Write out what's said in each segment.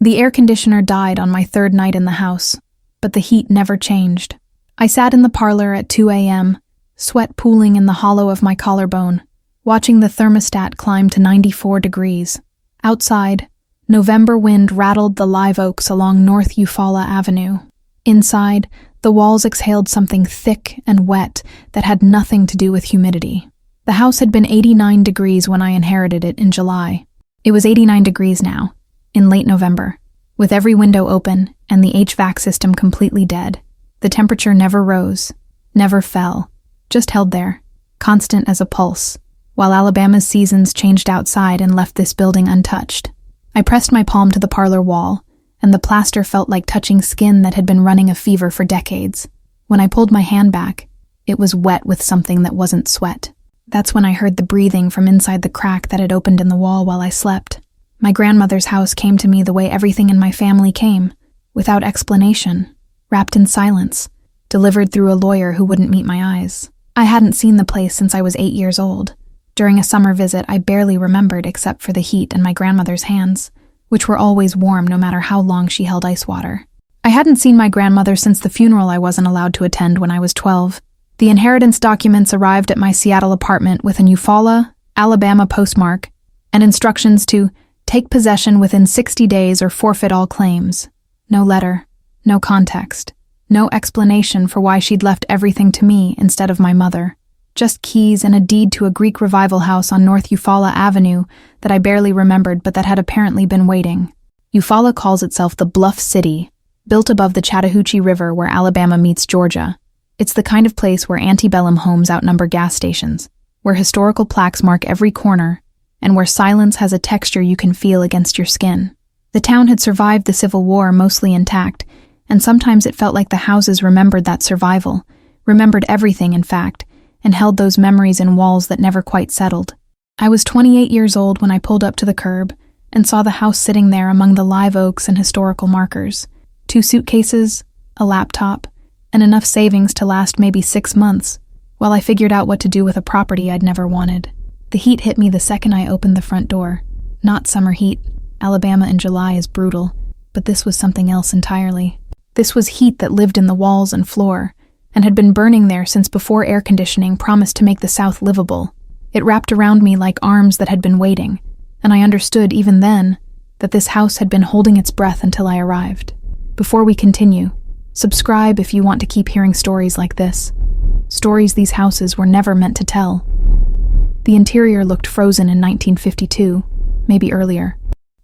The air conditioner died on my third night in the house, but the heat never changed. I sat in the parlor at 2 a.m., sweat pooling in the hollow of my collarbone, watching the thermostat climb to 94 degrees. Outside, November wind rattled the live oaks along North Eufaula Avenue. Inside, the walls exhaled something thick and wet that had nothing to do with humidity. The house had been 89 degrees when I inherited it in July. It was 89 degrees now, in late November, with every window open and the HVAC system completely dead. The temperature never rose, never fell, just held there, constant as a pulse, while Alabama's seasons changed outside and left this building untouched. I pressed my palm to the parlor wall, and the plaster felt like touching skin that had been running a fever for decades. When I pulled my hand back, it was wet with something that wasn't sweat. That's when I heard the breathing from inside the crack that had opened in the wall while I slept. My grandmother's house came to me the way everything in my family came, without explanation, wrapped in silence, delivered through a lawyer who wouldn't meet my eyes. I hadn't seen the place since I was 8 years old. During a summer visit, I barely remembered except for the heat and my grandmother's hands, which were always warm no matter how long she held ice water. I hadn't seen my grandmother since the funeral I wasn't allowed to attend when I was 12. The inheritance documents arrived at my Seattle apartment with an Eufaula, Alabama postmark and instructions to take possession within 60 days or forfeit all claims. No letter, no context, no explanation for why she'd left everything to me instead of my mother. Just keys and a deed to a Greek revival house on North Eufaula Avenue that I barely remembered but that had apparently been waiting. Eufaula calls itself the Bluff City, built above the Chattahoochee River where Alabama meets Georgia. It's the kind of place where antebellum homes outnumber gas stations, where historical plaques mark every corner, and where silence has a texture you can feel against your skin. The town had survived the Civil War mostly intact, and sometimes it felt like the houses remembered that survival, remembered everything in fact, and held those memories in walls that never quite settled. I was 28 years old when I pulled up to the curb and saw the house sitting there among the live oaks and historical markers. 2 suitcases, a laptop, and enough savings to last maybe 6 months, while I figured out what to do with a property I'd never wanted. The heat hit me the second I opened the front door. Not summer heat. Alabama in July is brutal, but this was something else entirely. This was heat that lived in the walls and floor, and had been burning there since before air conditioning promised to make the South livable. It wrapped around me like arms that had been waiting, and I understood even then that this house had been holding its breath until I arrived. Before we continue, subscribe if you want to keep hearing stories like this. Stories these houses were never meant to tell. The interior looked frozen in 1952, maybe earlier.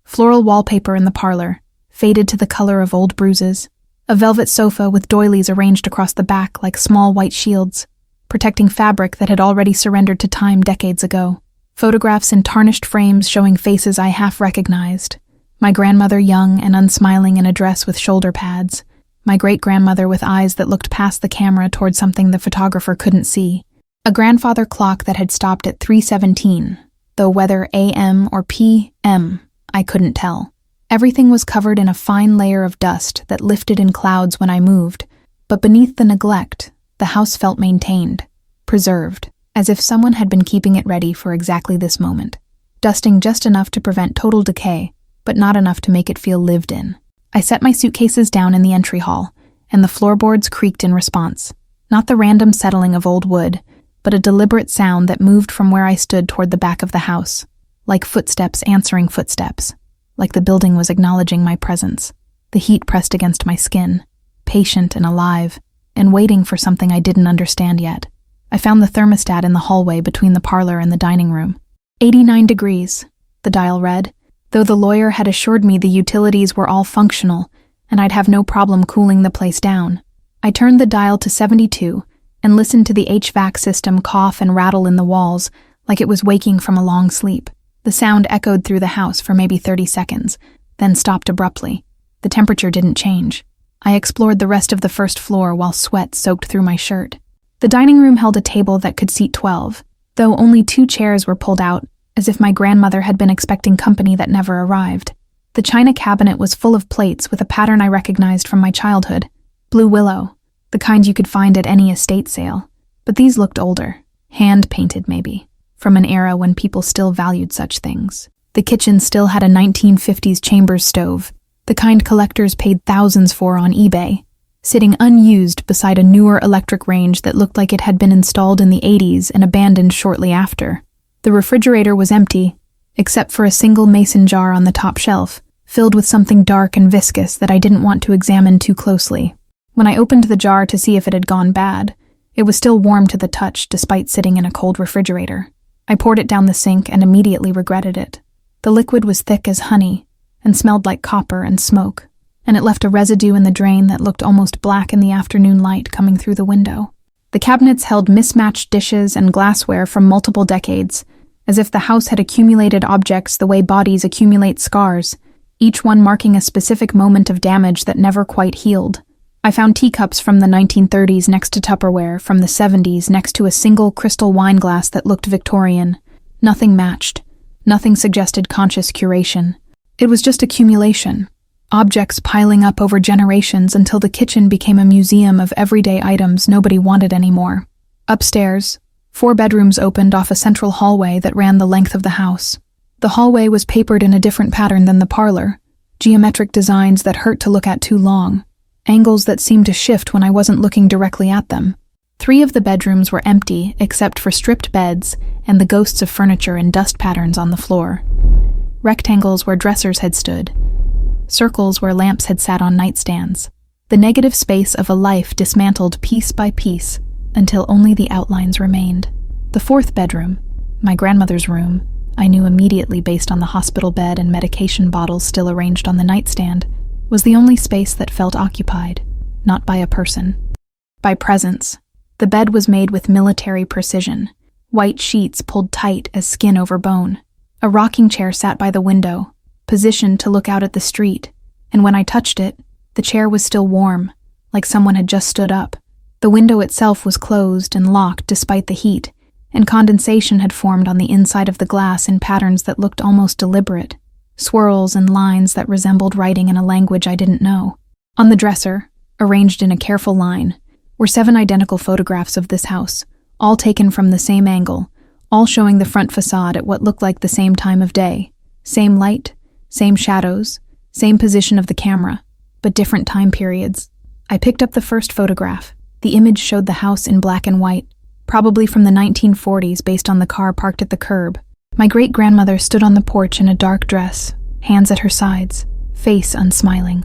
Floral wallpaper in the parlor, faded to the color of old bruises. A velvet sofa with doilies arranged across the back like small white shields, protecting fabric that had already surrendered to time decades ago. Photographs in tarnished frames showing faces I half recognized. My grandmother young and unsmiling in a dress with shoulder pads. My great-grandmother with eyes that looked past the camera toward something the photographer couldn't see. A grandfather clock that had stopped at 3:17, though whether AM or PM, I couldn't tell. Everything was covered in a fine layer of dust that lifted in clouds when I moved, but beneath the neglect, the house felt maintained, preserved, as if someone had been keeping it ready for exactly this moment. Dusting just enough to prevent total decay, but not enough to make it feel lived in. I set my suitcases down in the entry hall, and the floorboards creaked in response. Not the random settling of old wood, but a deliberate sound that moved from where I stood toward the back of the house, like footsteps answering footsteps, like the building was acknowledging my presence. The heat pressed against my skin, patient and alive, and waiting for something I didn't understand yet. I found the thermostat in the hallway between the parlor and the dining room. 89 degrees, the dial read, though the lawyer had assured me the utilities were all functional and I'd have no problem cooling the place down. I turned the dial to 72 and listened to the HVAC system cough and rattle in the walls like it was waking from a long sleep. The sound echoed through the house for maybe 30 seconds, then stopped abruptly. The temperature didn't change. I explored the rest of the first floor while sweat soaked through my shirt. The dining room held a table that could seat 12, though only 2 chairs were pulled out, as if my grandmother had been expecting company that never arrived. The china cabinet was full of plates with a pattern I recognized from my childhood. Blue willow, the kind you could find at any estate sale. But these looked older, hand-painted maybe, from an era when people still valued such things. The kitchen still had a 1950s Chambers stove, the kind collectors paid thousands for on eBay, sitting unused beside a newer electric range that looked like it had been installed in the 80s and abandoned shortly after. The refrigerator was empty, except for a single mason jar on the top shelf, filled with something dark and viscous that I didn't want to examine too closely. When I opened the jar to see if it had gone bad, it was still warm to the touch despite sitting in a cold refrigerator. I poured it down the sink and immediately regretted it. The liquid was thick as honey and smelled like copper and smoke, and it left a residue in the drain that looked almost black in the afternoon light coming through the window. The cabinets held mismatched dishes and glassware from multiple decades, as if the house had accumulated objects the way bodies accumulate scars, each one marking a specific moment of damage that never quite healed. I found teacups from the 1930s next to Tupperware from the 70s next to a single crystal wine glass that looked Victorian. Nothing matched. Nothing suggested conscious curation. It was just accumulation. Objects piling up over generations until the kitchen became a museum of everyday items nobody wanted anymore. Upstairs, 4 bedrooms opened off a central hallway that ran the length of the house. The hallway was papered in a different pattern than the parlor, geometric designs that hurt to look at too long, angles that seemed to shift when I wasn't looking directly at them. 3 of the bedrooms were empty except for stripped beds and the ghosts of furniture and dust patterns on the floor. Rectangles where dressers had stood. Circles where lamps had sat on nightstands. The negative space of a life dismantled piece by piece until only the outlines remained. The 4th bedroom, my grandmother's room, I knew immediately based on the hospital bed and medication bottles still arranged on the nightstand, was the only space that felt occupied, not by a person. By presence. The bed was made with military precision, white sheets pulled tight as skin over bone. A rocking chair sat by the window, positioned to look out at the street, and when I touched it, the chair was still warm, like someone had just stood up. The window itself was closed and locked despite the heat, and condensation had formed on the inside of the glass in patterns that looked almost deliberate, swirls and lines that resembled writing in a language I didn't know. On the dresser, arranged in a careful line, were 7 identical photographs of this house, all taken from the same angle, all showing the front facade at what looked like the same time of day, same light, same shadows, same position of the camera, but different time periods. I picked up the first photograph. The image showed the house in black and white, probably from the 1940s based on the car parked at the curb. My great-grandmother stood on the porch in a dark dress, hands at her sides, face unsmiling.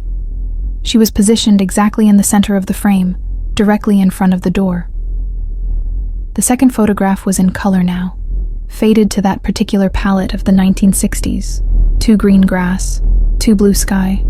She was positioned exactly in the center of the frame, directly in front of the door. The second photograph was in color now, faded to that particular palette of the 1960s. 2 green grass, 2 blue sky.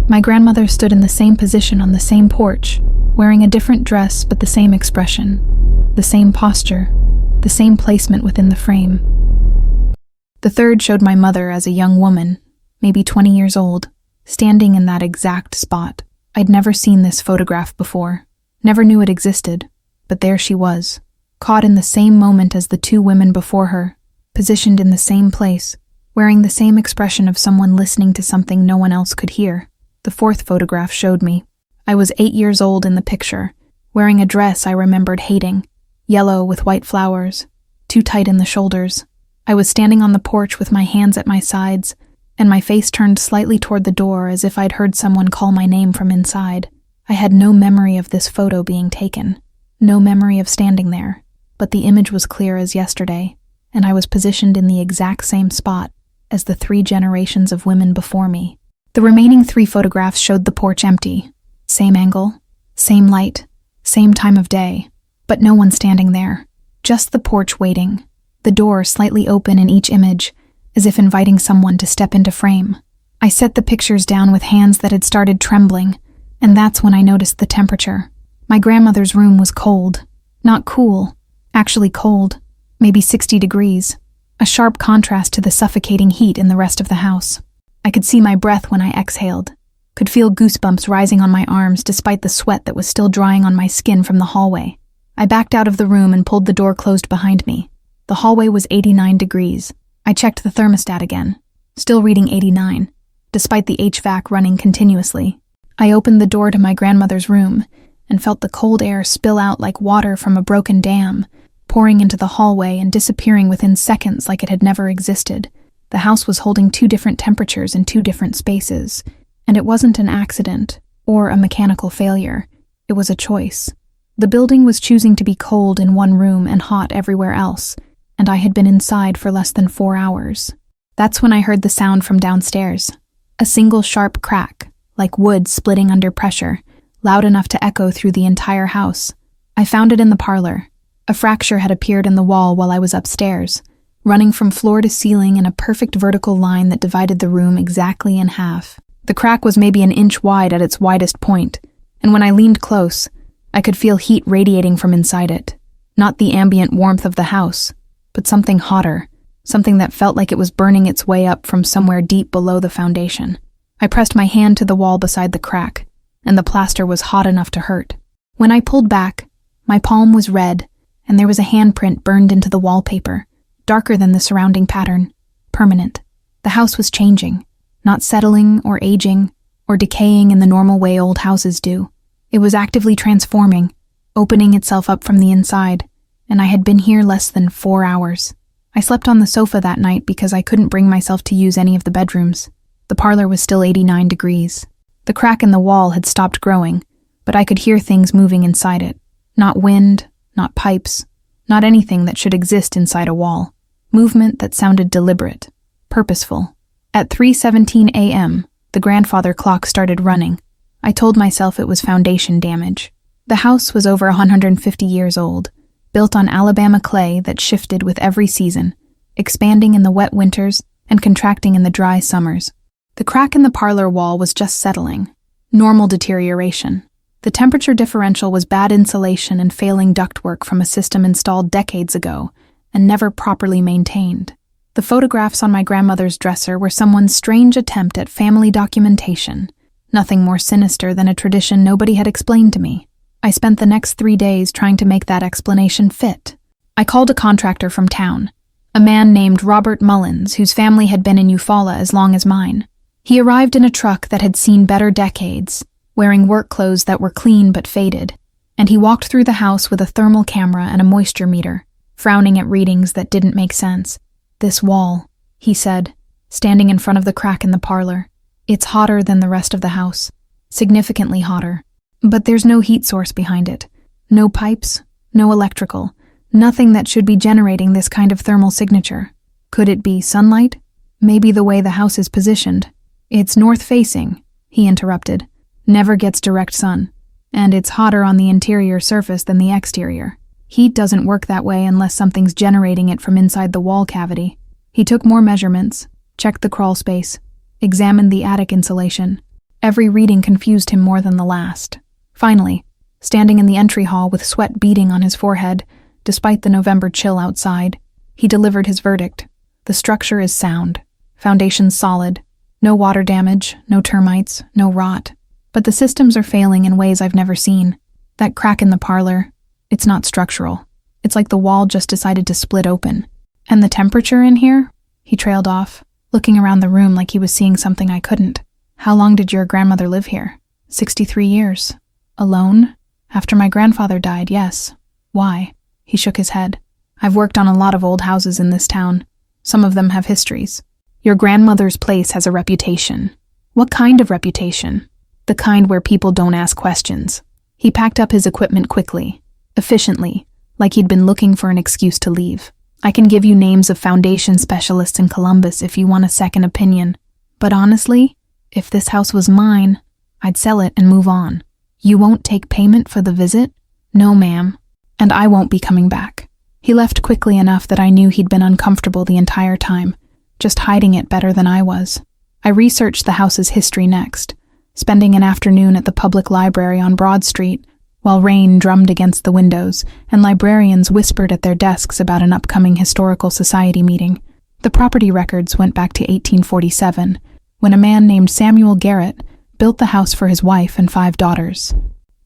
My grandmother stood in the same position on the same porch, wearing a different dress but the same expression, the same posture, the same placement within the frame. The third showed my mother as a young woman, maybe 20 years old, standing in that exact spot. I'd never seen this photograph before, never knew it existed, but there she was, caught in the same moment as the 2 women before her, positioned in the same place, wearing the same expression of someone listening to something no one else could hear. The 4th photograph showed me. I was 8 years old in the picture, wearing a dress I remembered hating, yellow with white flowers, too tight in the shoulders. I was standing on the porch with my hands at my sides, and my face turned slightly toward the door as if I'd heard someone call my name from inside. I had no memory of this photo being taken, no memory of standing there, but the image was clear as yesterday, and I was positioned in the exact same spot as the 3 generations of women before me. The remaining 3 photographs showed the porch empty. Same angle, same light, same time of day, but no one standing there. Just the porch waiting, the door slightly open in each image, as if inviting someone to step into frame. I set the pictures down with hands that had started trembling, and that's when I noticed the temperature. My grandmother's room was cold. Not cool, actually cold, maybe 60 degrees. A sharp contrast to the suffocating heat in the rest of the house. I could see my breath when I exhaled, could feel goosebumps rising on my arms despite the sweat that was still drying on my skin from the hallway. I backed out of the room and pulled the door closed behind me. The hallway was 89 degrees. I checked the thermostat again, still reading 89, despite the HVAC running continuously. I opened the door to my grandmother's room and felt the cold air spill out like water from a broken dam, pouring into the hallway and disappearing within seconds like it had never existed. The house was holding 2 different temperatures in 2 different spaces, And it wasn't an accident or a mechanical failure. It was a choice. The building was choosing to be cold in one room and hot everywhere else, and I had been inside for less than 4 hours. That's when I heard the sound from downstairs. A single sharp crack, like wood splitting under pressure, loud enough to echo through the entire house. I found it in the parlor. A fracture had appeared in the wall while I was upstairs, running from floor to ceiling in a perfect vertical line that divided the room exactly in half. The crack was maybe an inch wide at its widest point, and when I leaned close, I could feel heat radiating from inside it. Not the ambient warmth of the house, but something hotter, something that felt like it was burning its way up from somewhere deep below the foundation. I pressed my hand to the wall beside the crack, and the plaster was hot enough to hurt. When I pulled back, my palm was red, and there was a handprint burned into the wallpaper, darker than the surrounding pattern, permanent. The house was changing, not settling or aging or decaying in the normal way old houses do. It was actively transforming, opening itself up from the inside, and I had been here less than 4 hours. I slept on the sofa that night because I couldn't bring myself to use any of the bedrooms. The parlor was still 89 degrees. The crack in the wall had stopped growing, but I could hear things moving inside it. Not wind, not pipes, not anything that should exist inside a wall. Movement that sounded deliberate, purposeful. At 3:17 a.m., the grandfather clock started running. I told myself it was foundation damage. The house was over 150 years old, built on Alabama clay that shifted with every season, expanding in the wet winters and contracting in the dry summers. The crack in the parlor wall was just settling, normal deterioration. The temperature differential was bad insulation and failing ductwork from a system installed decades ago and never properly maintained. The photographs on my grandmother's dresser were someone's strange attempt at family documentation, nothing more sinister than a tradition nobody had explained to me. I spent the next 3 days trying to make that explanation fit. I called a contractor from town, a man named Robert Mullins, whose family had been in Eufaula as long as mine. He arrived in a truck that had seen better decades, wearing work clothes that were clean but faded, and he walked through the house with a thermal camera and a moisture meter, frowning at readings that didn't make sense. "This wall," he said, standing in front of the crack in the parlor. "It's hotter than the rest of the house, significantly hotter. But there's no heat source behind it. No pipes, no electrical, nothing that should be generating this kind of thermal signature. Could it be sunlight? Maybe the way the house is positioned. It's north-facing," he interrupted. "Never gets direct sun. And it's hotter on the interior surface than the exterior. Heat doesn't work that way unless something's generating it from inside the wall cavity." He took more measurements, checked the crawl space, examined the attic insulation. Every reading confused him more than the last. Finally, standing in the entry hall with sweat beading on his forehead, despite the November chill outside, he delivered his verdict. "The structure is sound. Foundation's solid. No water damage, no termites, no rot. But the systems are failing in ways I've never seen. That crack in the parlor, it's not structural. It's like the wall just decided to split open. And the temperature in here?" He trailed off, looking around the room like he was seeing something I couldn't. "How long did your grandmother live here?" 63 years. "Alone?" "After my grandfather died, yes." "Why?" He shook his head. "I've worked on a lot of old houses in this town. Some of them have histories. Your grandmother's place has a reputation." "What kind of reputation?" "The kind where people don't ask questions." He packed up his equipment quickly, efficiently, like he'd been looking for an excuse to leave. "I can give you names of foundation specialists in Columbus if you want a second opinion. But honestly, if this house was mine, I'd sell it and move on." "You won't take payment for the visit?" "No, ma'am. And I won't be coming back." He left quickly enough that I knew he'd been uncomfortable the entire time, just hiding it better than I was. I researched the house's history next, spending an afternoon at the public library on Broad Street, while rain drummed against the windows and librarians whispered at their desks about an upcoming historical society meeting. The property records went back to 1847, when a man named Samuel Garrett built the house for his wife and 5 daughters.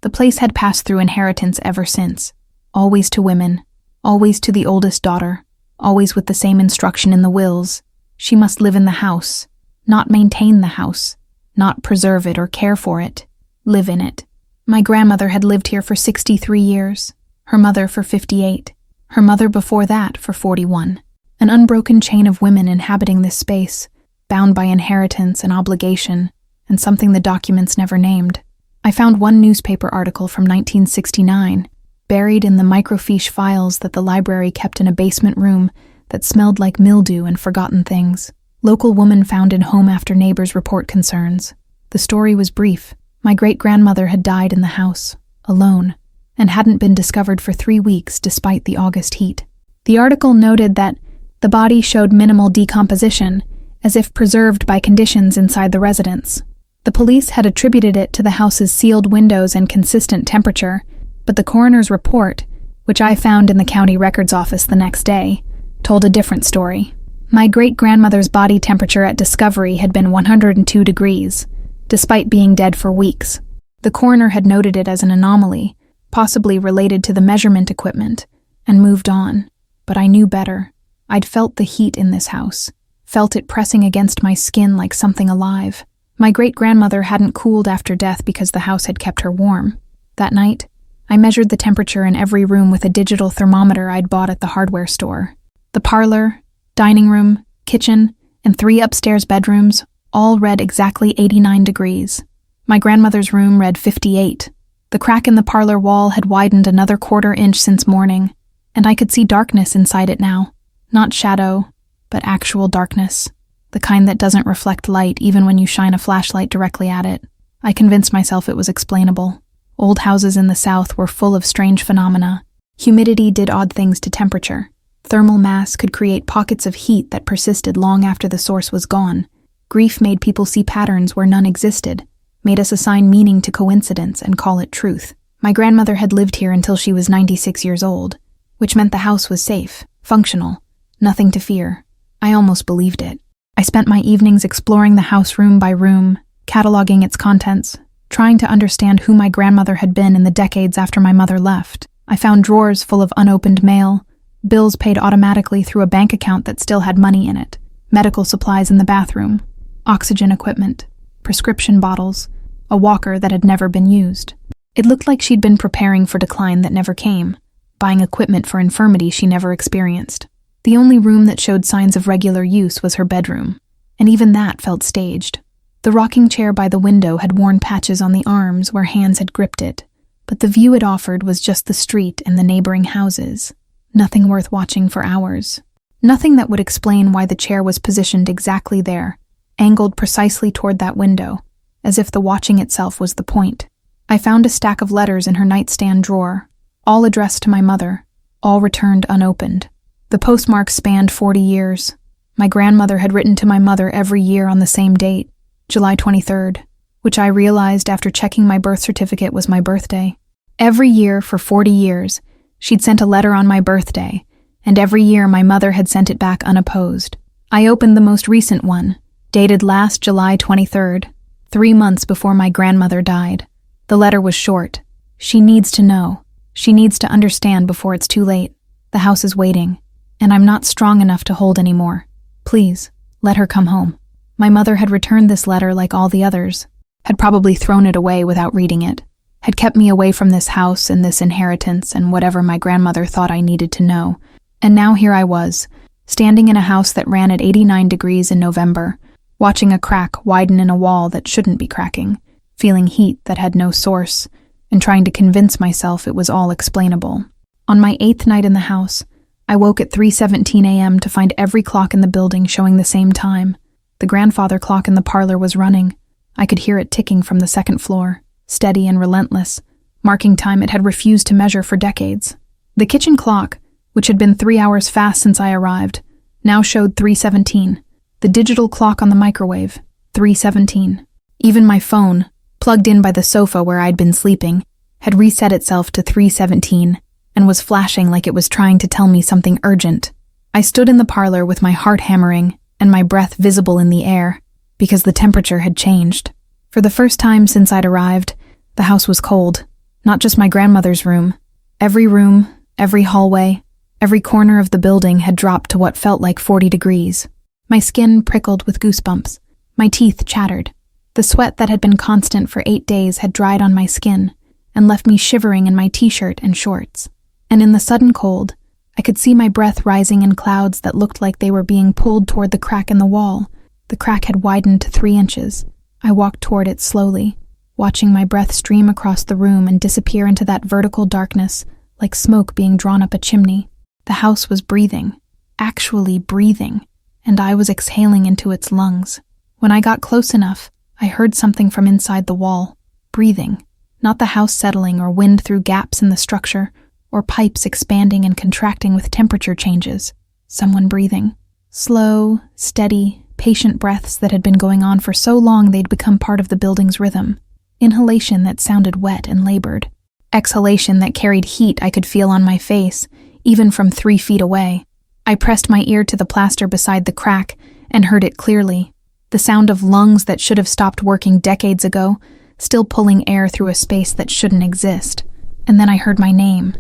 The place had passed through inheritance ever since, always to women, always to the oldest daughter, always with the same instruction in the wills. She must live in the house, not maintain the house, not preserve it or care for it, live in it. My grandmother had lived here for 63 years, her mother for 58, her mother before that for 41. An unbroken chain of women inhabiting this space, bound by inheritance and obligation, and something the documents never named. I found one newspaper article from 1969, buried in the microfiche files that the library kept in a basement room that smelled like mildew and forgotten things. Local woman found in home after neighbors report concerns. The story was brief. My great-grandmother had died in the house, alone, and hadn't been discovered for 3 weeks despite the August heat. The article noted that the body showed minimal decomposition, as if preserved by conditions inside the residence. The police had attributed it to the house's sealed windows and consistent temperature, but the coroner's report, which I found in the county records office the next day, told a different story. My great-grandmother's body temperature at discovery had been 102 degrees, despite being dead for weeks. The coroner had noted it as an anomaly, possibly related to the measurement equipment, and moved on. But I knew better. I'd felt the heat in this house, felt it pressing against my skin like something alive. My great-grandmother hadn't cooled after death because the house had kept her warm. That night, I measured the temperature in every room with a digital thermometer I'd bought at the hardware store. The parlor, dining room, kitchen, and 3 upstairs bedrooms all read exactly 89 degrees. My grandmother's room read 58. The crack in the parlor wall had widened another 1/4 inch since morning, and I could see darkness inside it now. Not shadow, but actual darkness. The kind that doesn't reflect light even when you shine a flashlight directly at it. I convinced myself it was explainable. Old houses in the South were full of strange phenomena. Humidity did odd things to temperature. Thermal mass could create pockets of heat that persisted long after the source was gone. Grief made people see patterns where none existed, made us assign meaning to coincidence and call it truth. My grandmother had lived here until she was 96 years old, which meant the house was safe, functional, nothing to fear. I almost believed it. I spent my evenings exploring the house room by room, cataloging its contents, trying to understand who my grandmother had been in the decades after my mother left. I found drawers full of unopened mail, bills paid automatically through a bank account that still had money in it, medical supplies in the bathroom, oxygen equipment, prescription bottles, a walker that had never been used. It looked like she'd been preparing for decline that never came, buying equipment for infirmity she never experienced. The only room that showed signs of regular use was her bedroom, and even that felt staged. The rocking chair by the window had worn patches on the arms where hands had gripped it, but the view it offered was just the street and the neighboring houses. Nothing worth watching for hours. Nothing that would explain why the chair was positioned exactly there, angled precisely toward that window, as if the watching itself was the point. I found a stack of letters in her nightstand drawer, all addressed to my mother, all returned unopened. The postmarks spanned 40 years. My grandmother had written to my mother every year on the same date, July 23rd, which I realized after checking my birth certificate was my birthday. Every year for 40 years, she'd sent a letter on my birthday, and every year my mother had sent it back unopposed. I opened the most recent one, dated last July 23rd, 3 months before my grandmother died. The letter was short. She needs to know. She needs to understand before it's too late. The house is waiting, and I'm not strong enough to hold anymore. Please, let her come home. My mother had returned this letter like all the others, had probably thrown it away without reading it, had kept me away from this house and this inheritance and whatever my grandmother thought I needed to know. And now here I was, standing in a house that ran at 89 degrees in November, watching a crack widen in a wall that shouldn't be cracking, feeling heat that had no source, and trying to convince myself it was all explainable. On my 8th night in the house, I woke at 3:17 a.m. to find every clock in the building showing the same time. The grandfather clock in the parlor was running. I could hear it ticking from the 2nd floor, steady and relentless, marking time it had refused to measure for decades. The kitchen clock, which had been 3 hours fast since I arrived, now showed 3:17. The digital clock on the microwave, 3:17. Even my phone, plugged in by the sofa where I'd been sleeping, had reset itself to 3:17 and was flashing like it was trying to tell me something urgent. I stood in the parlor with my heart hammering and my breath visible in the air, because the temperature had changed. For the first time since I'd arrived, the house was cold. Not just my grandmother's room. Every room, every hallway, every corner of the building had dropped to what felt like 40 degrees. My skin prickled with goosebumps. My teeth chattered. The sweat that had been constant for 8 days had dried on my skin and left me shivering in my t-shirt and shorts. And in the sudden cold, I could see my breath rising in clouds that looked like they were being pulled toward the crack in the wall. The crack had widened to 3 inches. I walked toward it slowly, watching my breath stream across the room and disappear into that vertical darkness, like smoke being drawn up a chimney. The house was breathing, actually breathing, and I was exhaling into its lungs. When I got close enough, I heard something from inside the wall, breathing, not the house settling or wind through gaps in the structure, or pipes expanding and contracting with temperature changes. Someone breathing. Slow, steady, patient breaths that had been going on for so long they'd become part of the building's rhythm. Inhalation that sounded wet and labored. Exhalation that carried heat I could feel on my face, even from 3 feet away. I pressed my ear to the plaster beside the crack and heard it clearly. The sound of lungs that should have stopped working decades ago, still pulling air through a space that shouldn't exist. And then I heard my name.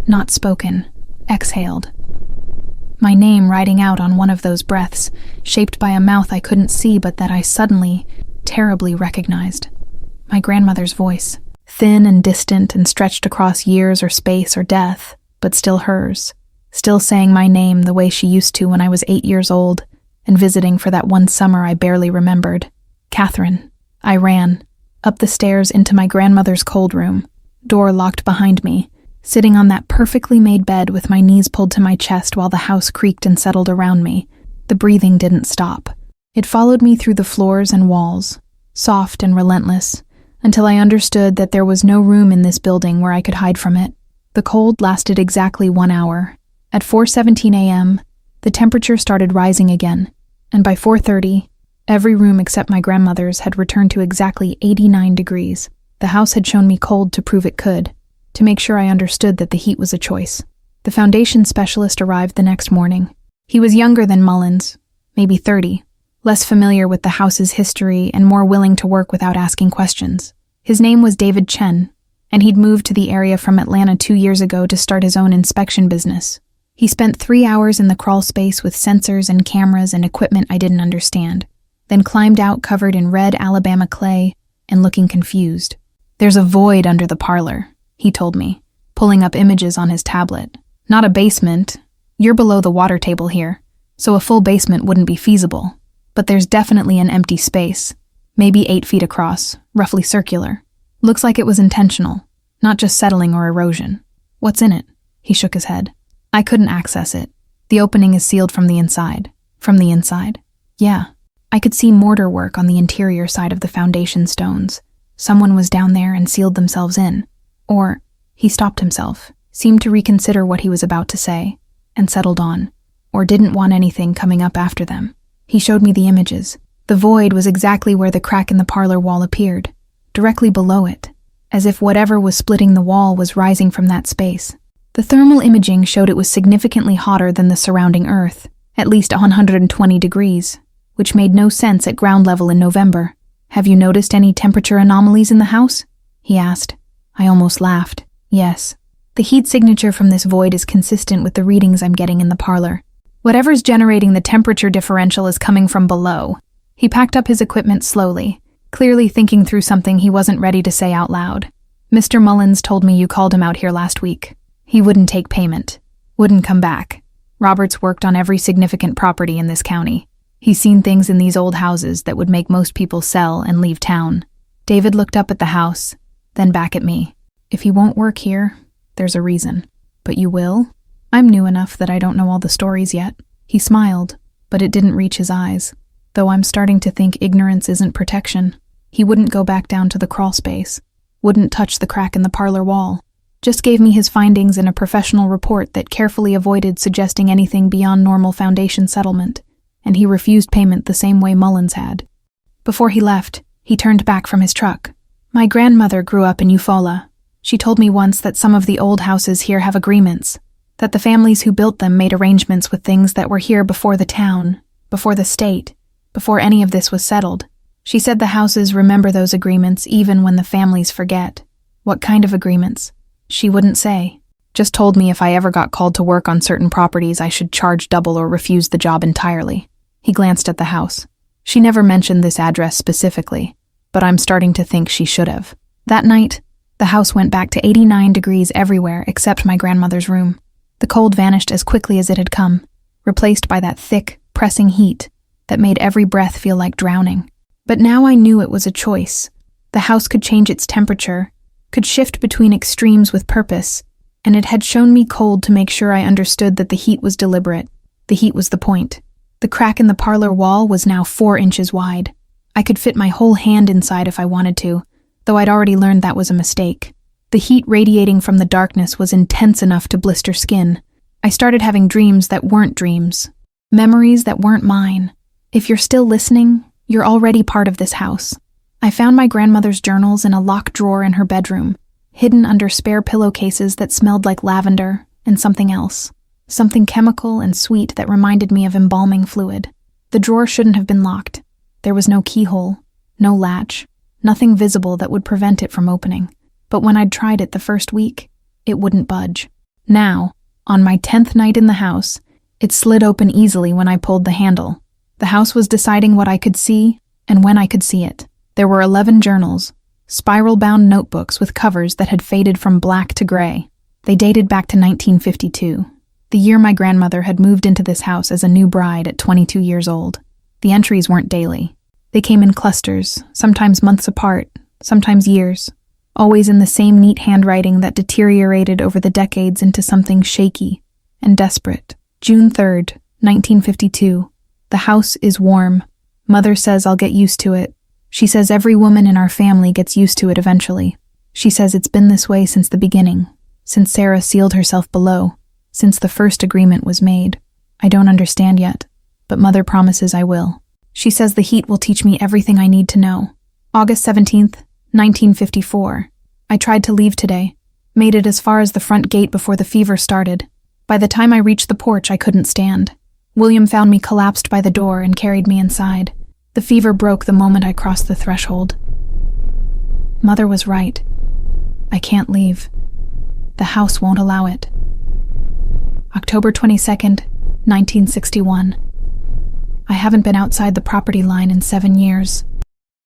Not spoken, exhaled. My name riding out on one of those breaths, shaped by a mouth I couldn't see but that I suddenly, terribly recognized. My grandmother's voice, thin and distant and stretched across years or space or death, but still hers, still saying my name the way she used to when I was 8 years old and visiting for that one summer I barely remembered. Catherine. I ran, up the stairs into my grandmother's cold room, door locked behind me, sitting on that perfectly made bed with my knees pulled to my chest while the house creaked and settled around me. The breathing didn't stop. It followed me through the floors and walls, soft and relentless, until I understood that there was no room in this building where I could hide from it. The cold lasted exactly 1 hour. At 4:17 a.m., the temperature started rising again, and by 4:30, every room except my grandmother's had returned to exactly 89 degrees. The house had shown me cold to prove it could, to make sure I understood that the heat was a choice. The foundation specialist arrived the next morning. He was younger than Mullins, maybe 30, less familiar with the house's history and more willing to work without asking questions. His name was David Chen, and he'd moved to the area from Atlanta 2 years ago to start his own inspection business. He spent 3 hours in the crawl space with sensors and cameras and equipment I didn't understand, then climbed out covered in red Alabama clay and looking confused. "There's a void under the parlor," he told me, pulling up images on his tablet. "Not a basement. You're below the water table here, so a full basement wouldn't be feasible. But there's definitely an empty space, maybe 8 feet across, roughly circular. Looks like it was intentional, not just settling or erosion. What's in it?" He shook his head. "I couldn't access it. The opening is sealed from the inside." "From the inside?" "Yeah. I could see mortar work on the interior side of the foundation stones. Someone was down there and sealed themselves in. Or," he stopped himself, seemed to reconsider what he was about to say, and settled on, "or didn't want anything coming up after them." He showed me the images. The void was exactly where the crack in the parlor wall appeared, directly below it, as if whatever was splitting the wall was rising from that space. The thermal imaging showed it was significantly hotter than the surrounding earth, at least 120 degrees, which made no sense at ground level in November. "Have you noticed any temperature anomalies in the house?" he asked. I almost laughed. "Yes. The heat signature from this void is consistent with the readings I'm getting in the parlor. Whatever's generating the temperature differential is coming from below." He packed up his equipment slowly, clearly thinking through something he wasn't ready to say out loud. "Mr. Mullins told me you called him out here last week. He wouldn't take payment. Wouldn't come back. Robert's worked on every significant property in this county. He's seen things in these old houses that would make most people sell and leave town." David looked up at the house, then back at me. "If he won't work here, there's a reason. But you will?" I'm new enough that I don't know all the stories yet. He smiled, but it didn't reach his eyes, though I'm starting to think ignorance isn't protection. He wouldn't go back down to the crawl space, wouldn't touch the crack in the parlor wall, just gave me his findings in a professional report that carefully avoided suggesting anything beyond normal foundation settlement, and he refused payment the same way Mullins had. Before he left, he turned back from his truck. "My grandmother grew up in Eufaula. She told me once that some of the old houses here have agreements, that the families who built them made arrangements with things that were here before the town, before the state, before any of this was settled. She said the houses remember those agreements even when the families forget." "What kind of agreements?" "She wouldn't say. Just told me if I ever got called to work on certain properties I should charge double or refuse the job entirely." He glanced at the house. "She never mentioned this address specifically, but I'm starting to think she should have." That night, the house went back to 89 degrees everywhere except my grandmother's room. The cold vanished as quickly as it had come, replaced by that thick, pressing heat that made every breath feel like drowning. But now I knew it was a choice. The house could change its temperature, could shift between extremes with purpose, and it had shown me cold to make sure I understood that the heat was deliberate. The heat was the point. The crack in the parlor wall was now 4 inches wide. I could fit my whole hand inside if I wanted to, though I'd already learned that was a mistake. The heat radiating from the darkness was intense enough to blister skin. I started having dreams that weren't dreams. Memories that weren't mine. If you're still listening, you're already part of this house. I found my grandmother's journals in a locked drawer in her bedroom, hidden under spare pillowcases that smelled like lavender and something else. Something chemical and sweet that reminded me of embalming fluid. The drawer shouldn't have been locked. There was no keyhole, no latch, nothing visible that would prevent it from opening. But when I'd tried it the first week, it wouldn't budge. Now, on my 10th night in the house, it slid open easily when I pulled the handle. The house was deciding what I could see and when I could see it. There were 11 journals, spiral-bound notebooks with covers that had faded from black to gray. They dated back to 1952, the year my grandmother had moved into this house as a new bride at 22 years old. The entries weren't daily. They came in clusters, sometimes months apart, sometimes years, always in the same neat handwriting that deteriorated over the decades into something shaky and desperate. June 3rd, 1952. The house is warm. Mother says I'll get used to it. She says every woman in our family gets used to it eventually. She says it's been this way since the beginning, since Sarah sealed herself below, since the first agreement was made. I don't understand yet, but Mother promises I will. She says the heat will teach me everything I need to know. August 17th, 1954. I tried to leave today, made it as far as the front gate before the fever started. By the time I reached the porch, I couldn't stand. William found me collapsed by the door and carried me inside. The fever broke the moment I crossed the threshold. Mother was right. I can't leave. The house won't allow it. October 22nd, 1961. I haven't been outside the property line in 7 years.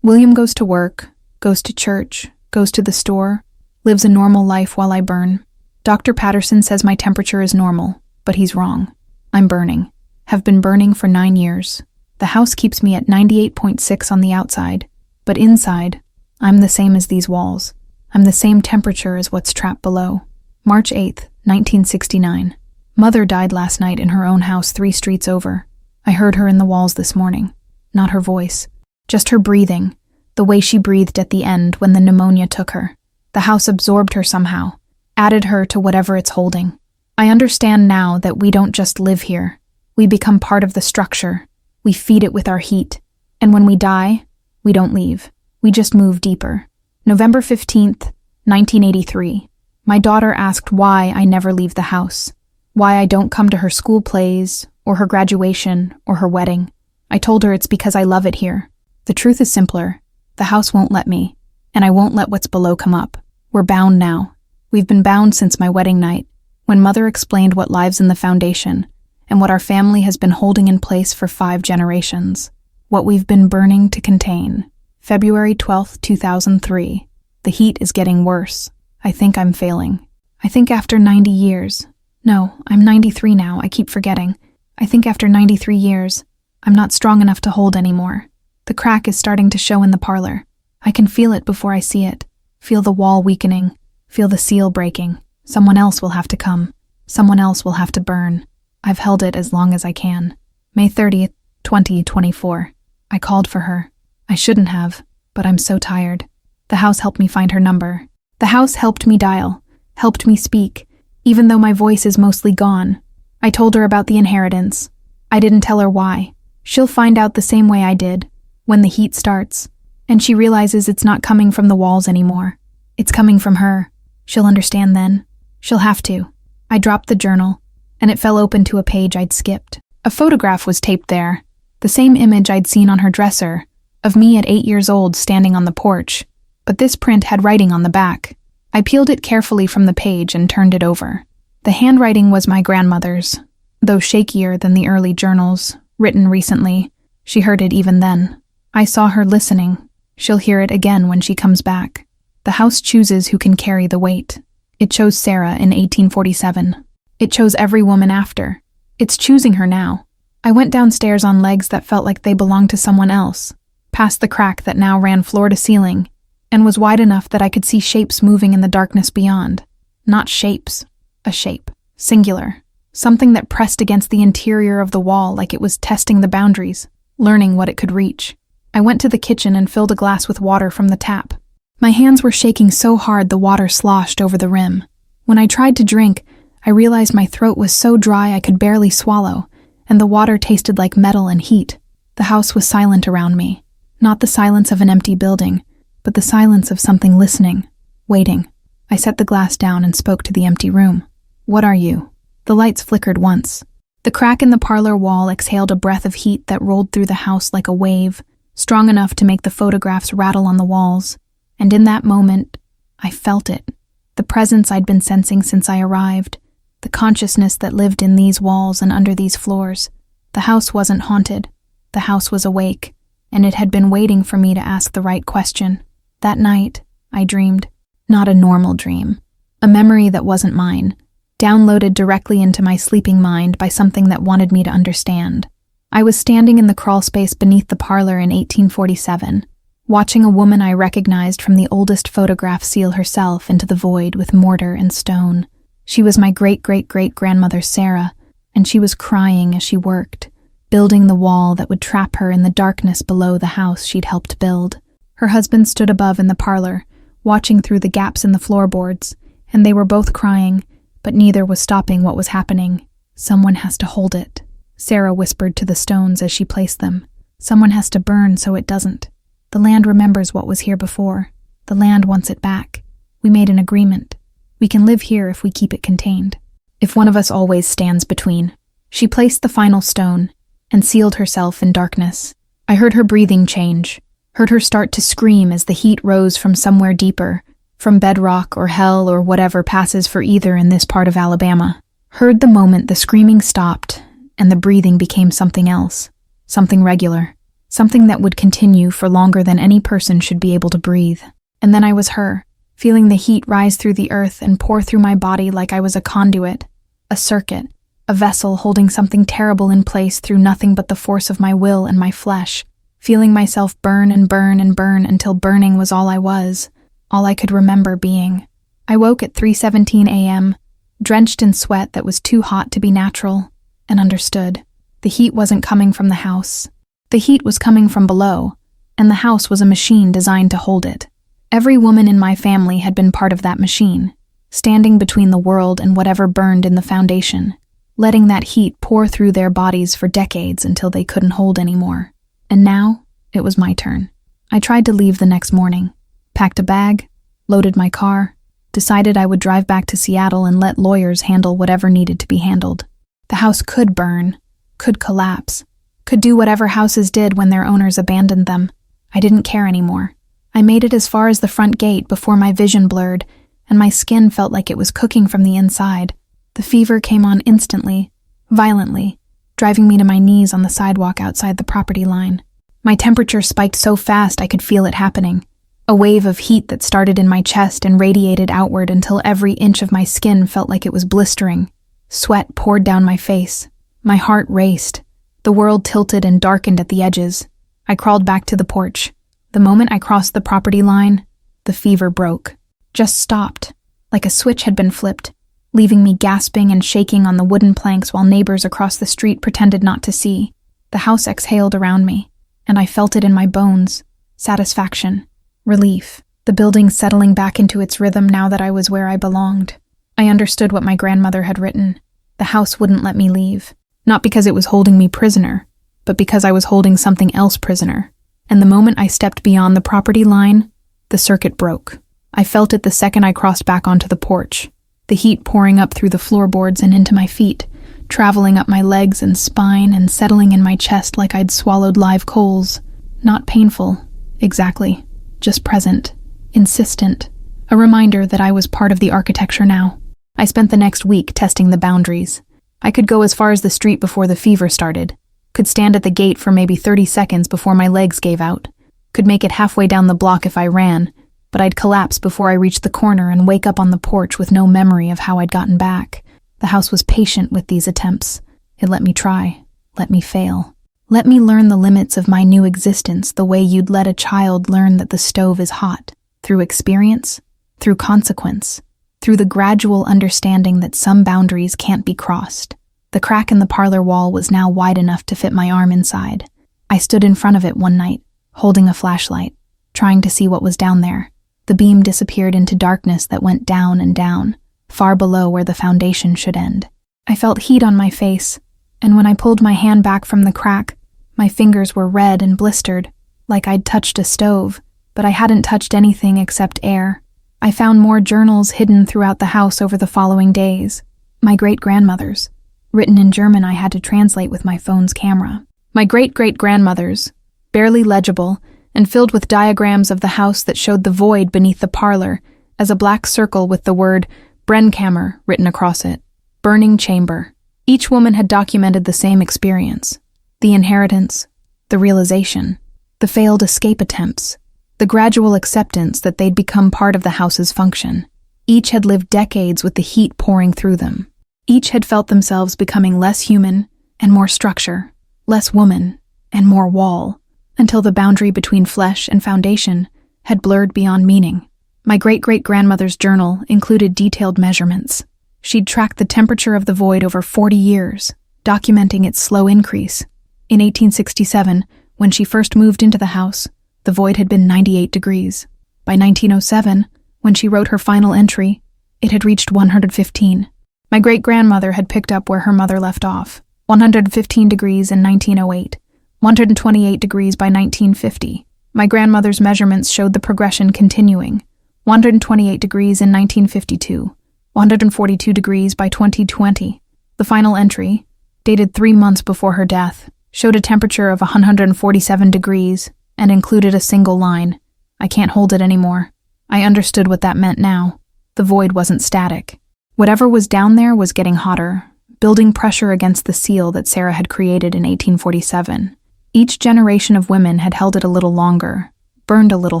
William goes to work, goes to church, goes to the store, lives a normal life while I burn. Dr. Patterson says my temperature is normal, but he's wrong. I'm burning. Have been burning for 9 years. The house keeps me at 98.6 on the outside, but inside, I'm the same as these walls. I'm the same temperature as what's trapped below. March 8th, 1969. Mother died last night in her own house 3 streets over. I heard her in the walls this morning. Not her voice, just her breathing, the way she breathed at the end when the pneumonia took her. The house absorbed her somehow, added her to whatever it's holding. I understand now that we don't just live here. We become part of the structure. We feed it with our heat. And when we die, we don't leave. We just move deeper. November 15th, 1983. My daughter asked why I never leave the house. Why I don't come to her school plays, or her graduation, or her wedding. I told her it's because I love it here. The truth is simpler. The house won't let me, and I won't let what's below come up. We're bound now. We've been bound since my wedding night, when Mother explained what lives in the foundation, and what our family has been holding in place for 5 generations. What we've been burning to contain. February 12th, 2003. The heat is getting worse. I think I'm failing. I think after 90 years. No, I'm 93 now, I keep forgetting. I think after 93 years, I'm not strong enough to hold anymore. The crack is starting to show in the parlor. I can feel it before I see it. Feel the wall weakening. Feel the seal breaking. Someone else will have to come. Someone else will have to burn. I've held it as long as I can. May 30th, 2024. I called for her. I shouldn't have, but I'm so tired. The house helped me find her number. The house helped me dial, helped me speak, even though my voice is mostly gone. I told her about the inheritance. I didn't tell her why. She'll find out the same way I did, when the heat starts, and she realizes it's not coming from the walls anymore. It's coming from her. She'll understand then. She'll have to. I dropped the journal, and it fell open to a page I'd skipped. A photograph was taped there, the same image I'd seen on her dresser, of me at 8 years old standing on the porch, but this print had writing on the back. I peeled it carefully from the page and turned it over. The handwriting was my grandmother's, though shakier than the early journals, written recently. She heard it even then. I saw her listening. She'll hear it again when she comes back. The house chooses who can carry the weight. It chose Sarah in 1847. It chose every woman after. It's choosing her now. I went downstairs on legs that felt like they belonged to someone else. past the crack that now ran floor to ceiling, and was wide enough that I could see shapes moving in the darkness beyond. Not shapes, a shape, singular, something that pressed against the interior of the wall like it was testing the boundaries, learning what it could reach. I went to the kitchen and filled a glass with water from the tap. My hands were shaking so hard the water sloshed over the rim. When I tried to drink, I realized my throat was so dry I could barely swallow, and the water tasted like metal and heat. The house was silent around me. Not the silence of an empty building, but the silence of something listening, waiting. I set the glass down and spoke to the empty room. "What are you?" The lights flickered once. The crack in the parlor wall exhaled a breath of heat that rolled through the house like a wave, strong enough to make the photographs rattle on the walls. And in that moment, I felt it. The presence I'd been sensing since I arrived. The consciousness that lived in these walls and under these floors. The house wasn't haunted. The house was awake, and it had been waiting for me to ask the right question. That night, I dreamed. Not a normal dream. A memory that wasn't mine, downloaded directly into my sleeping mind by something that wanted me to understand. I was standing in the crawl space beneath the parlor in 1847, watching a woman I recognized from the oldest photograph seal herself into the void with mortar and stone. She was my great-great-great-grandmother Sarah, and she was crying as she worked, building the wall that would trap her in the darkness below the house she'd helped build. Her husband stood above in the parlor, watching through the gaps in the floorboards, and they were both crying, but neither was stopping what was happening. "Someone has to hold it," Sarah whispered to the stones as she placed them. "Someone has to burn so it doesn't. The land remembers what was here before. The land wants it back. We made an agreement. We can live here if we keep it contained. If one of us always stands between." She placed the final stone and sealed herself in darkness. I heard her breathing change, heard her start to scream as the heat rose from somewhere deeper, from bedrock or hell or whatever passes for either in this part of Alabama. Heard the moment the screaming stopped and the breathing became something else, something regular, something that would continue for longer than any person should be able to breathe. And then I was her, feeling the heat rise through the earth and pour through my body like I was a conduit, a circuit, a vessel holding something terrible in place through nothing but the force of my will and my flesh, feeling myself burn and burn and burn until burning was all I was, all I could remember being. I woke at 3:17 a.m., drenched in sweat that was too hot to be natural, and understood. The heat wasn't coming from the house. The heat was coming from below, and the house was a machine designed to hold it. Every woman in my family had been part of that machine, standing between the world and whatever burned in the foundation, letting that heat pour through their bodies for decades until they couldn't hold anymore. And now, it was my turn. I tried to leave the next morning, packed a bag, loaded my car, decided I would drive back to Seattle and let lawyers handle whatever needed to be handled. The house could burn, could collapse, could do whatever houses did when their owners abandoned them. I didn't care anymore. I made it as far as the front gate before my vision blurred, and my skin felt like it was cooking from the inside. The fever came on instantly, violently, driving me to my knees on the sidewalk outside the property line. My temperature spiked so fast I could feel it happening. A wave of heat that started in my chest and radiated outward until every inch of my skin felt like it was blistering. Sweat poured down my face. My heart raced. The world tilted and darkened at the edges. I crawled back to the porch. The moment I crossed the property line, the fever broke. Just stopped, like a switch had been flipped, leaving me gasping and shaking on the wooden planks while neighbors across the street pretended not to see. The house exhaled around me, and I felt it in my bones. Satisfaction. Relief. The building settling back into its rhythm now that I was where I belonged. I understood what my grandmother had written. The house wouldn't let me leave. Not because it was holding me prisoner, but because I was holding something else prisoner. And the moment I stepped beyond the property line, the circuit broke. I felt it the second I crossed back onto the porch. The heat pouring up through the floorboards and into my feet, traveling up my legs and spine and settling in my chest like I'd swallowed live coals. Not painful, exactly, just present, insistent, a reminder that I was part of the architecture now. I spent the next week testing the boundaries. I could go as far as the street before the fever started, could stand at the gate for maybe 30 seconds before my legs gave out, could make it halfway down the block if I ran, but I'd collapse before I reached the corner and wake up on the porch with no memory of how I'd gotten back. The house was patient with these attempts. It let me try, let me fail, Let me learn the limits of my new existence the way you'd let a child learn that the stove is hot, through experience, through consequence, through the gradual understanding that some boundaries can't be crossed. The crack in the parlor wall was now wide enough to fit my arm inside. I stood in front of it one night, holding a flashlight, trying to see what was down there. The beam disappeared into darkness that went down and down, far below where the foundation should end. I felt heat on my face, and when I pulled my hand back from the crack, my fingers were red and blistered, like I'd touched a stove, but I hadn't touched anything except air. I found more journals hidden throughout the house over the following days. My great-grandmother's, written in German I had to translate with my phone's camera. My great-great-grandmother's, barely legible, and filled with diagrams of the house that showed the void beneath the parlor as a black circle with the word Brennkammer written across it. Burning chamber. Each woman had documented the same experience. The inheritance, the realization, the failed escape attempts, the gradual acceptance that they'd become part of the house's function. Each had lived decades with the heat pouring through them. Each had felt themselves becoming less human and more structure, less woman and more wall, until the boundary between flesh and foundation had blurred beyond meaning. My great-great-grandmother's journal included detailed measurements. She'd tracked the temperature of the void over 40 years, documenting its slow increase. In 1867, when she first moved into the house, the void had been 98 degrees. By 1907, when she wrote her final entry, it had reached 115. My great-grandmother had picked up where her mother left off, 115 degrees in 1908. 128 degrees by 1950. My grandmother's measurements showed the progression continuing. 128 degrees in 1952. 142 degrees by 2020. The final entry, dated 3 months before her death, showed a temperature of 147 degrees and included a single line. I can't hold it anymore. I understood what that meant now. The void wasn't static. Whatever was down there was getting hotter, building pressure against the seal that Sarah had created in 1847. Each generation of women had held it a little longer, burned a little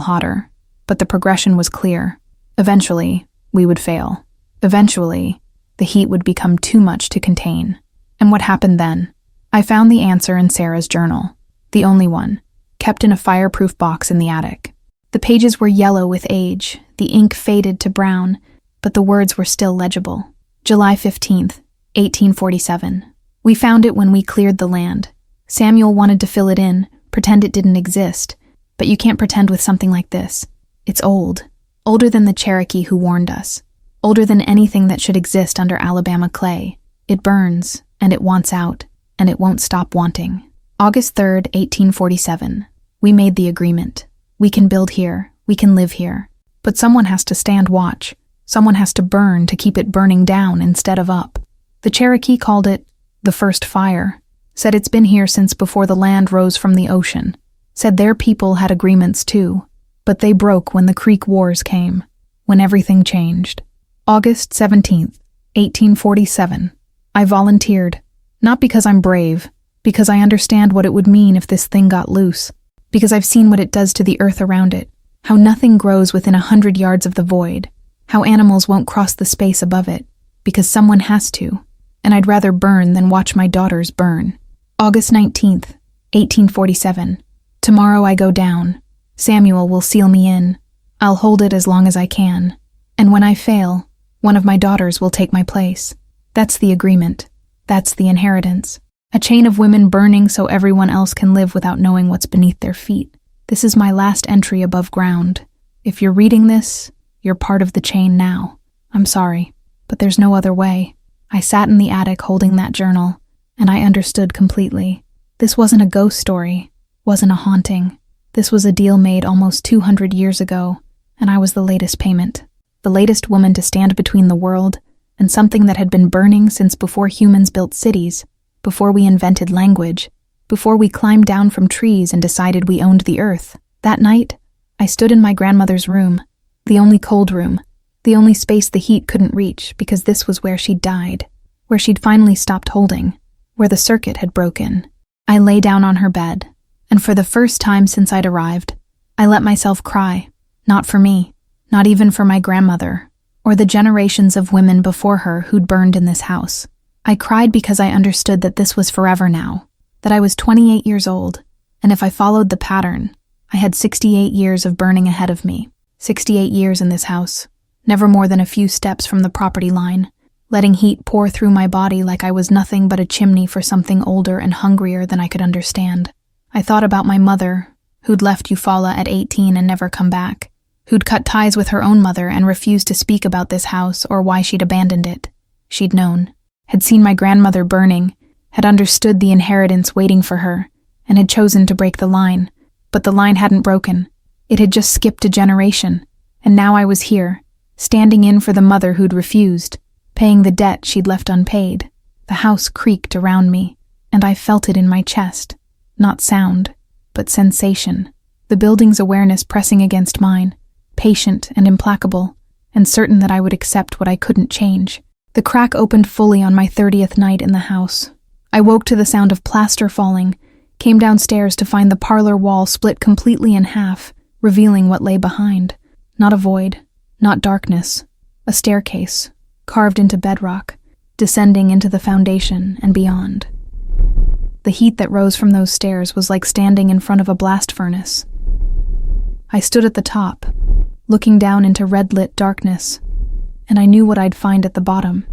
hotter, but the progression was clear. Eventually, we would fail. Eventually, the heat would become too much to contain. And what happened then? I found the answer in Sarah's journal, the only one, kept in a fireproof box in the attic. The pages were yellow with age, the ink faded to brown, but the words were still legible. July 15th, 1847. We found it when we cleared the land. Samuel wanted to fill it in, pretend it didn't exist, but you can't pretend with something like this. It's old, older than the Cherokee who warned us, older than anything that should exist under Alabama clay. It burns, and it wants out, and it won't stop wanting. August 3rd, 1847. We made the agreement. We can build here, we can live here, but someone has to stand watch. Someone has to burn to keep it burning down instead of up. The Cherokee called it the first fire. Said it's been here since before the land rose from the ocean. Said their people had agreements too, but they broke when the Creek Wars came, when everything changed. August 17th, 1847. I volunteered, not because I'm brave, because I understand what it would mean if this thing got loose, because I've seen what it does to the earth around it, how nothing grows within 100 yards of the void, how animals won't cross the space above it, because someone has to, and I'd rather burn than watch my daughters burn. August 19th, 1847. Tomorrow I go down. Samuel will seal me in. I'll hold it as long as I can. And when I fail, one of my daughters will take my place. That's the agreement. That's the inheritance. A chain of women burning so everyone else can live without knowing what's beneath their feet. This is my last entry above ground. If you're reading this, you're part of the chain now. I'm sorry, but there's no other way. I sat in the attic holding that journal, and I understood completely. This wasn't a ghost story, wasn't a haunting. This was a deal made almost 200 years ago, and I was the latest payment. The latest woman to stand between the world and something that had been burning since before humans built cities, before we invented language, before we climbed down from trees and decided we owned the earth. That night, I stood in my grandmother's room, the only cold room, the only space the heat couldn't reach, because this was where she'd died, where she'd finally stopped holding, where the circuit had broken. I lay down on her bed, and for the first time since I'd arrived, I let myself cry, not for me, not even for my grandmother, or the generations of women before her who'd burned in this house. I cried because I understood that this was forever now, that I was 28 years old, and if I followed the pattern, I had 68 years of burning ahead of me. 68 years in this house, never more than a few steps from the property line, letting heat pour through my body like I was nothing but a chimney for something older and hungrier than I could understand. I thought about my mother, who'd left Eufaula at 18 and never come back, who'd cut ties with her own mother and refused to speak about this house or why she'd abandoned it. She'd known, had seen my grandmother burning, had understood the inheritance waiting for her, and had chosen to break the line. But the line hadn't broken. It had just skipped a generation, and now I was here, standing in for the mother who'd refused, paying the debt she'd left unpaid. The house creaked around me, and I felt it in my chest. Not sound, but sensation. The building's awareness pressing against mine, patient and implacable, and certain that I would accept what I couldn't change. The crack opened fully on my 30th night in the house. I woke to the sound of plaster falling, came downstairs to find the parlor wall split completely in half, revealing what lay behind. Not a void, not darkness, a staircase, carved into bedrock, descending into the foundation and beyond. The heat that rose from those stairs was like standing in front of a blast furnace. I stood at the top, looking down into red-lit darkness, and I knew what I'd find at the bottom.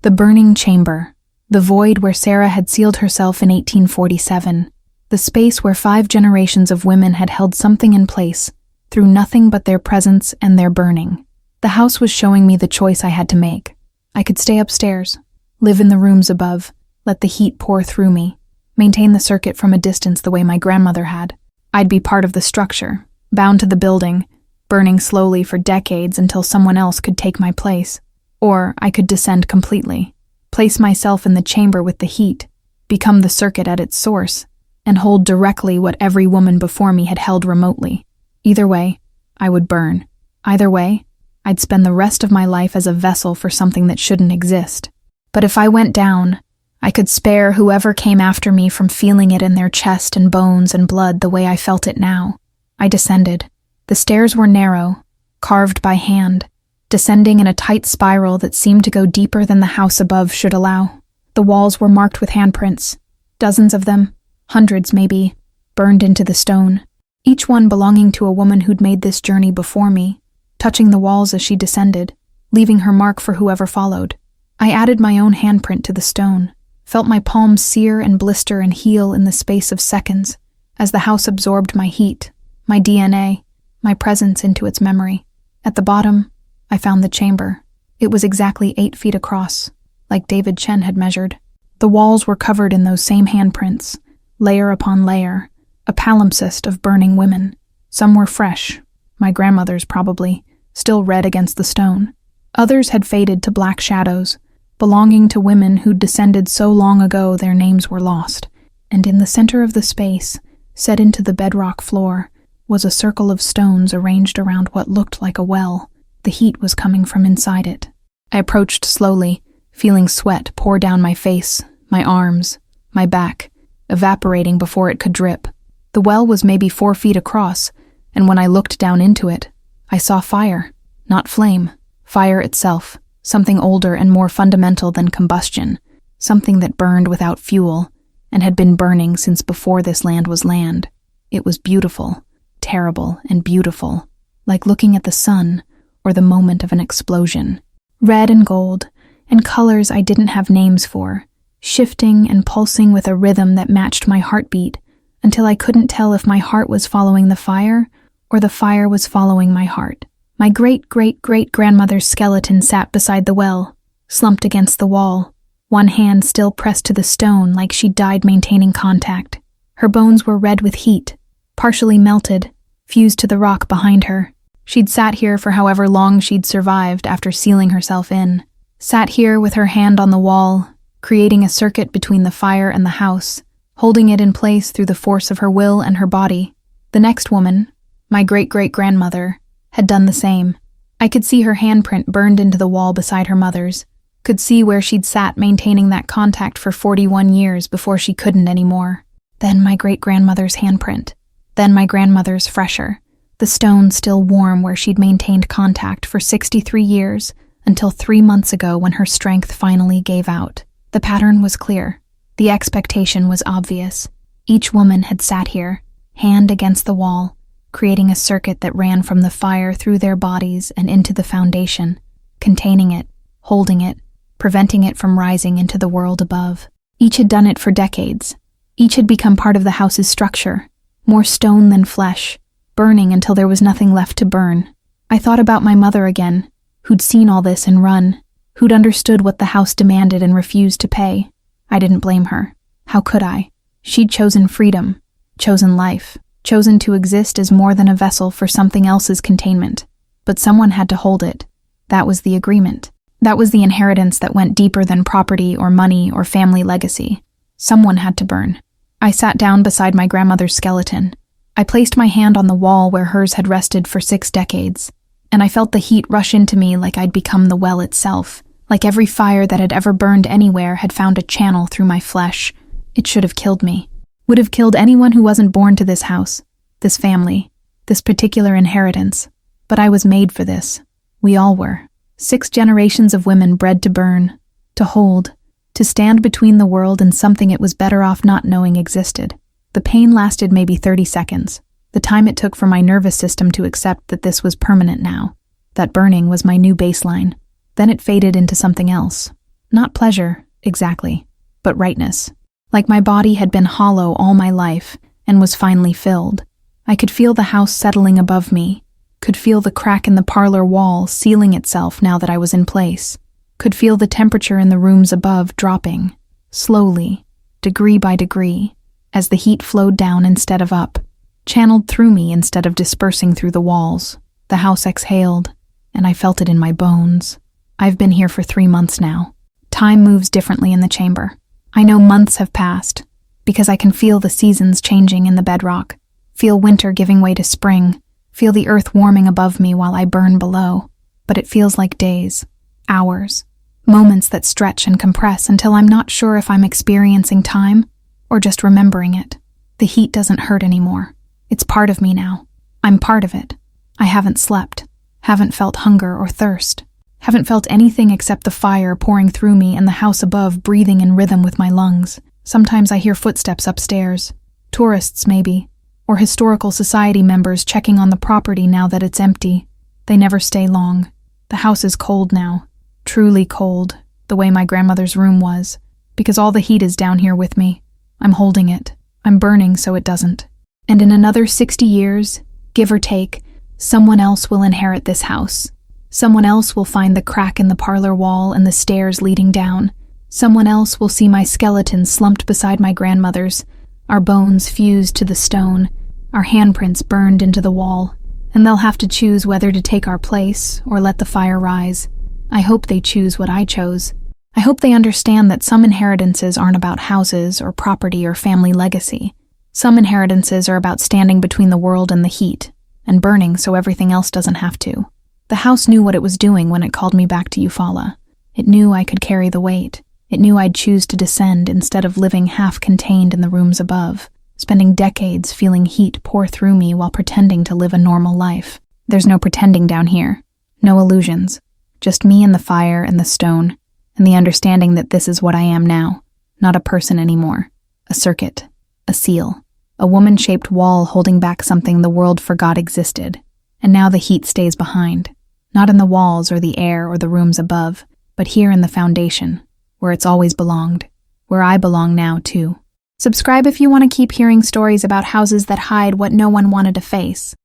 The burning chamber, the void where Sarah had sealed herself in 1847, the space where 5 generations of women had held something in place through nothing but their presence and their burning. The house was showing me the choice I had to make. I could stay upstairs, live in the rooms above, let the heat pour through me, maintain the circuit from a distance the way my grandmother had. I'd be part of the structure, bound to the building, burning slowly for decades until someone else could take my place. Or I could descend completely, place myself in the chamber with the heat, become the circuit at its source, and hold directly what every woman before me had held remotely. Either way, I would burn. Either way, I'd spend the rest of my life as a vessel for something that shouldn't exist. But if I went down, I could spare whoever came after me from feeling it in their chest and bones and blood the way I felt it now. I descended. The stairs were narrow, carved by hand, descending in a tight spiral that seemed to go deeper than the house above should allow. The walls were marked with handprints, dozens of them, hundreds maybe, burned into the stone, each one belonging to a woman who'd made this journey before me, touching the walls as she descended, leaving her mark for whoever followed. I added my own handprint to the stone, felt my palms sear and blister and heal in the space of seconds, as the house absorbed my heat, my DNA, my presence into its memory. At the bottom, I found the chamber. It was exactly 8 feet across, like David Chen had measured. The walls were covered in those same handprints, layer upon layer, a palimpsest of burning women. Some were fresh, my grandmother's probably, still red against the stone. Others had faded to black shadows, belonging to women who'd descended so long ago their names were lost. And in the center of the space, set into the bedrock floor, was a circle of stones arranged around what looked like a well. The heat was coming from inside it. I approached slowly, feeling sweat pour down my face, my arms, my back, evaporating before it could drip. The well was maybe 4 feet across, and when I looked down into it, I saw fire, not flame, fire itself, something older and more fundamental than combustion, something that burned without fuel, and had been burning since before this land was land. It was beautiful, terrible and beautiful, like looking at the sun or the moment of an explosion. Red and gold, and colors I didn't have names for, shifting and pulsing with a rhythm that matched my heartbeat, until I couldn't tell if my heart was following the fire or the fire was following my heart. My great-great-great-grandmother's skeleton sat beside the well, slumped against the wall, one hand still pressed to the stone like she'd died maintaining contact. Her bones were red with heat, partially melted, fused to the rock behind her. She'd sat here for however long she'd survived after sealing herself in. Sat here with her hand on the wall, creating a circuit between the fire and the house, holding it in place through the force of her will and her body. The next woman, my great-great-grandmother, had done the same. I could see her handprint burned into the wall beside her mother's, could see where she'd sat maintaining that contact for 41 years before she couldn't anymore. Then my great-grandmother's handprint. Then my grandmother's fresher, the stone still warm where she'd maintained contact for 63 years, until 3 months ago when her strength finally gave out. The pattern was clear. The expectation was obvious. Each woman had sat here, hand against the wall, creating a circuit that ran from the fire through their bodies and into the foundation, containing it, holding it, preventing it from rising into the world above. Each had done it for decades. Each had become part of the house's structure, more stone than flesh, burning until there was nothing left to burn. I thought about my mother again, who'd seen all this and run, who'd understood what the house demanded and refused to pay. I didn't blame her. How could I? She'd chosen freedom, chosen life, chosen to exist as more than a vessel for something else's containment. But someone had to hold it. That was the agreement. That was the inheritance that went deeper than property or money or family legacy. Someone had to burn. I sat down beside my grandmother's skeleton. I placed my hand on the wall where hers had rested for 6 decades, and I felt the heat rush into me like I'd become the well itself, like every fire that had ever burned anywhere had found a channel through my flesh. It should have killed me. Would have killed anyone who wasn't born to this house, this family, this particular inheritance. But I was made for this. We all were. 6 generations of women bred to burn, to hold, to stand between the world and something it was better off not knowing existed. The pain lasted maybe 30 seconds, the time it took for my nervous system to accept that this was permanent now, that burning was my new baseline. Then it faded into something else. Not pleasure, exactly, but rightness. Like my body had been hollow all my life and was finally filled. I could feel the house settling above me, could feel the crack in the parlor wall sealing itself now that I was in place, could feel the temperature in the rooms above dropping, slowly, degree by degree, as the heat flowed down instead of up, channeled through me instead of dispersing through the walls. The house exhaled, and I felt it in my bones. I've been here for 3 months now. Time moves differently in the chamber. I know months have passed, because I can feel the seasons changing in the bedrock, feel winter giving way to spring, feel the earth warming above me while I burn below. But it feels like days, hours, moments that stretch and compress until I'm not sure if I'm experiencing time or just remembering it. The heat doesn't hurt anymore. It's part of me now. I'm part of it. I haven't slept, haven't felt hunger or thirst, haven't felt anything except the fire pouring through me and the house above breathing in rhythm with my lungs. Sometimes I hear footsteps upstairs, tourists maybe, or historical society members checking on the property now that it's empty. They never stay long. The house is cold now, truly cold, the way my grandmother's room was, because all the heat is down here with me. I'm holding it. I'm burning so it doesn't. And in another 60 years, give or take, someone else will inherit this house. Someone else will find the crack in the parlor wall and the stairs leading down. Someone else will see my skeleton slumped beside my grandmother's, our bones fused to the stone, our handprints burned into the wall, and they'll have to choose whether to take our place or let the fire rise. I hope they choose what I chose. I hope they understand that some inheritances aren't about houses or property or family legacy. Some inheritances are about standing between the world and the heat, and burning so everything else doesn't have to. The house knew what it was doing when it called me back to Eufaula. It knew I could carry the weight. It knew I'd choose to descend instead of living half-contained in the rooms above, spending decades feeling heat pour through me while pretending to live a normal life. There's no pretending down here, no illusions, just me and the fire and the stone, and the understanding that this is what I am now, not a person anymore, a circuit, a seal, a woman-shaped wall holding back something the world forgot existed, and now the heat stays behind, not in the walls or the air or the rooms above, but here in the foundation, where it's always belonged, where I belong now too. Subscribe if you want to keep hearing stories about houses that hide what no one wanted to face.